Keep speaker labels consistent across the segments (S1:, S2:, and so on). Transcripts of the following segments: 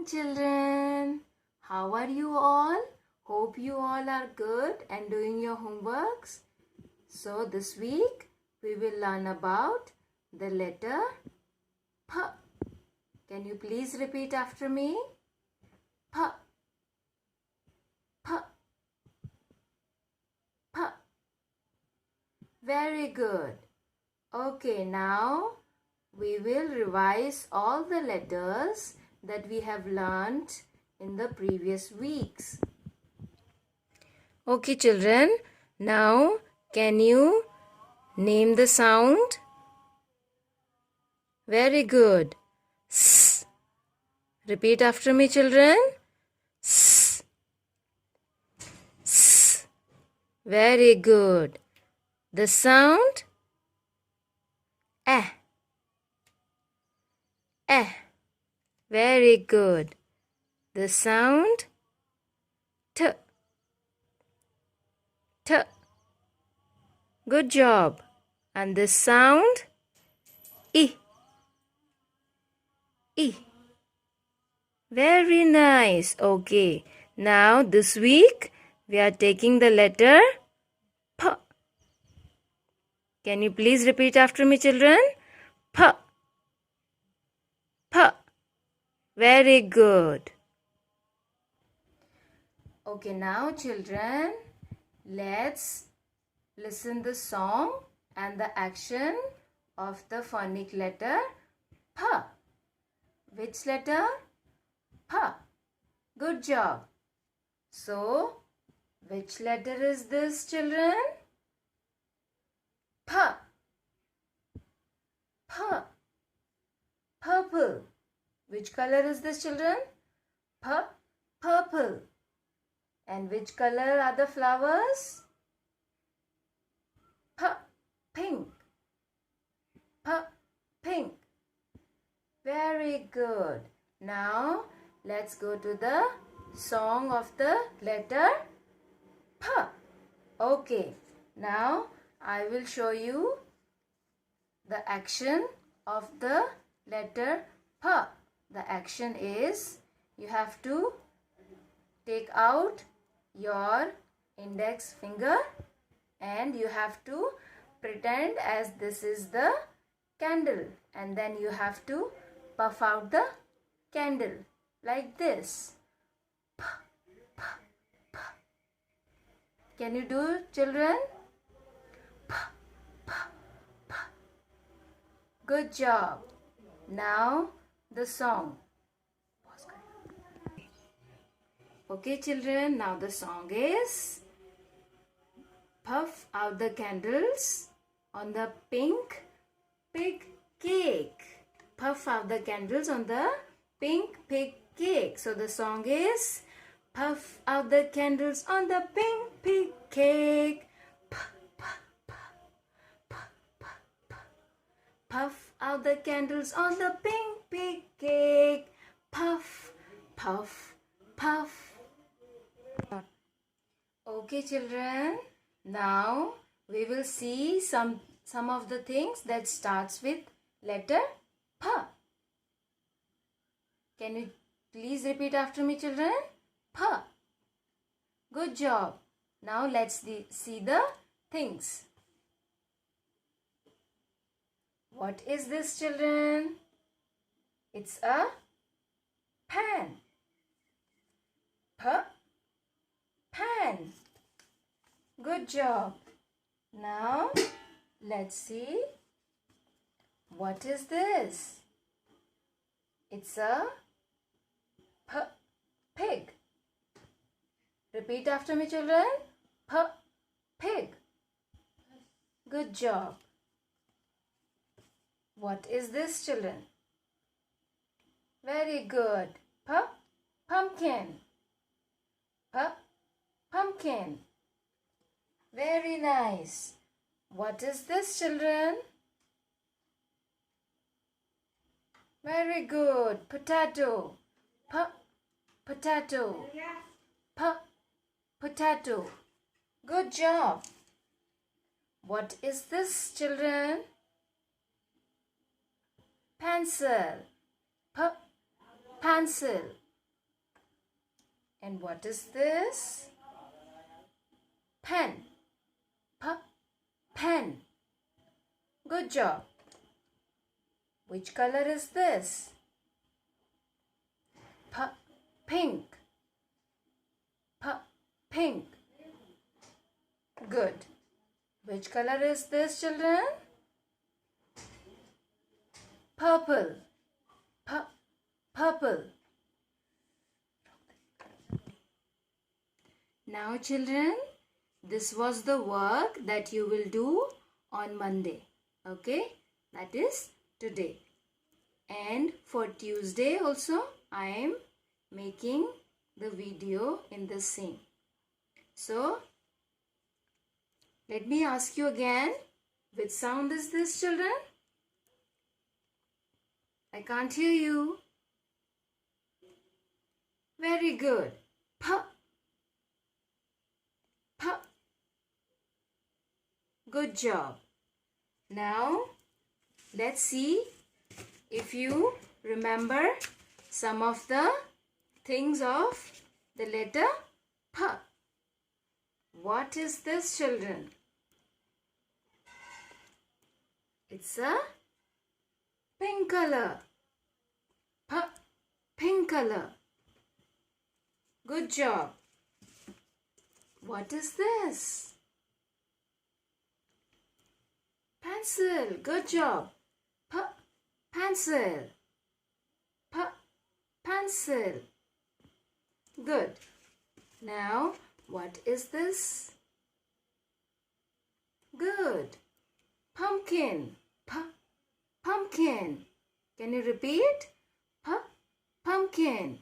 S1: children. How are you all? Hope you all are good and doing your homeworks. So this week we will learn about the letter P. Can you please repeat after me? P. P. P. Very good. Okay, now we will revise all the letters that we have learned in the previous weeks. Okay, children. Now, can you name the sound? Very good. S. Repeat after me, children. S. S. Very good. The sound? Eh. Eh. Very good. The sound? T. T. Good job. And the sound? I. I. Very nice. Okay. Now this week we are taking the letter P. Can you please repeat after me, children? P. P. Very good. Okay, now children, let's listen the song and the action of the phonic letter P. Which letter? P. Good job. So, which letter is this, children? P. P. Purple. Which color is this, children? P. Purple. And which color are the flowers? P. Pink. P. Pink. Very good. Now, let's go to the song of the letter P. Okay. Now, I will show you the action of the letter P. The action is, you have to take out your index finger and you have to pretend as this is the candle, and then you have to puff out the candle like this. P, p, p. Can you do, children? P, p, p. Good job. Now the song. Okay, children, now the song is puff out the candles on the pink pig cake. Puff out the candles on the pink pig cake. So the song is puff out the candles on the pink pig cake. Puff, puff, puff, puff, puff, puff. Puff out the candles on the pink pig cake. Puff, puff, puff. Okay, children. Now we will see some of the things that starts with letter P. Can you please repeat after me, children? P. Good job. Now let's see the things. What is this, children? It's a pan. P. Pan. Good job. Now, let's see. What is this? It's a pig. Repeat after me, children. Pig. Good job. What is this, children? Very good. Pumpkin. Pumpkin. Very nice. What is this, children? Very good. Potato. Potato. Potato. Good job. What is this, children? Pencil. Pencil. And what is this? Pen. Pen. Good job. Which color is this? Pink. Pink. Good. Which color is this, children? Purple. Purple. Now, children, this was the work that you will do on Monday. Okay? That is today. And for Tuesday also, I am making the video in the same. So, let me ask you again, which sound is this, children? I can't hear you. Very good. Good job. Now, let's see if you remember some of the things of the letter P. What is this, children? It's a pink color. Pink color. Good job. What is this? Pencil. Good job. Pencil. Pencil. Good. Now, what is this? Good. Pumpkin. Pumpkin. Can you repeat? Pumpkin.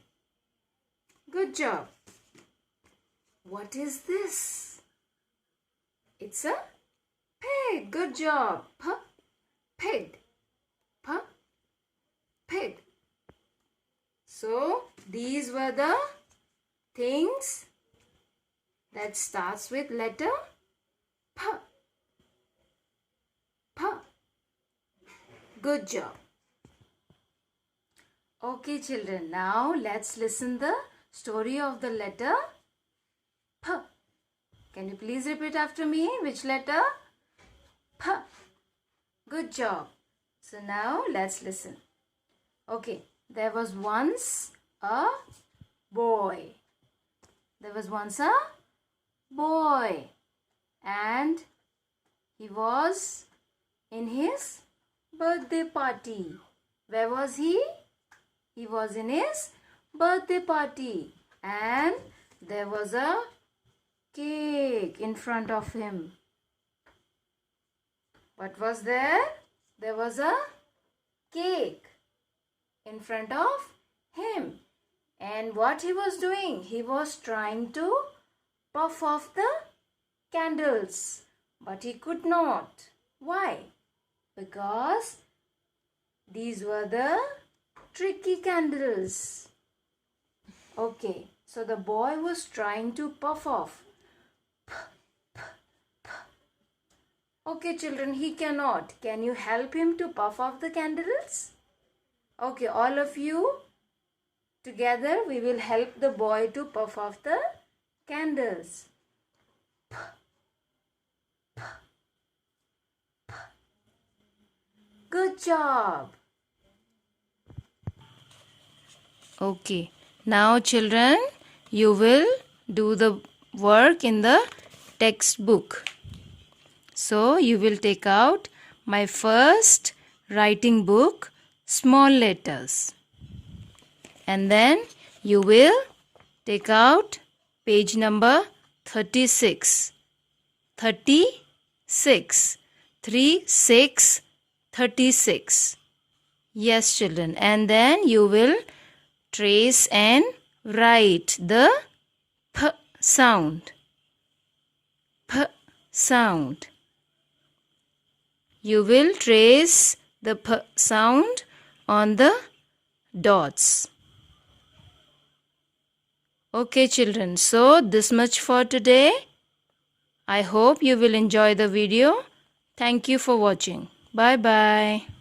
S1: Good job. What is this? It's a pig. Good job. Pig. Pig. So, these were the things that starts with letter P. Good job. Okay, children. Now, let's listen the story of the letter P. Can you please repeat after me? Which letter? P. Good job. So now let's listen. Okay. There was once a boy. There was once a boy. And he was in his birthday party. Where was he? He was in his birthday party. And there was a cake in front of him. What was there? There was a cake in front of him. And what he was doing? He was trying to puff off the candles. But he could not. Why? Because these were the tricky candles. Okay, so the boy was trying to puff off. Okay, children, he cannot. Can you help him to puff off the candles? Okay, all of you together we will help the boy to puff off the candles. Good job. Okay, now children, you will do the work in the textbook. So, you will take out my first writing book, small letters. And then you will take out page number 36. 36. 36. Yes, children. And then you will trace and write the P sound. P sound. You will trace the P sound on the dots. Okay, children. So, this much for today. I hope you will enjoy the video. Thank you for watching. Bye-bye.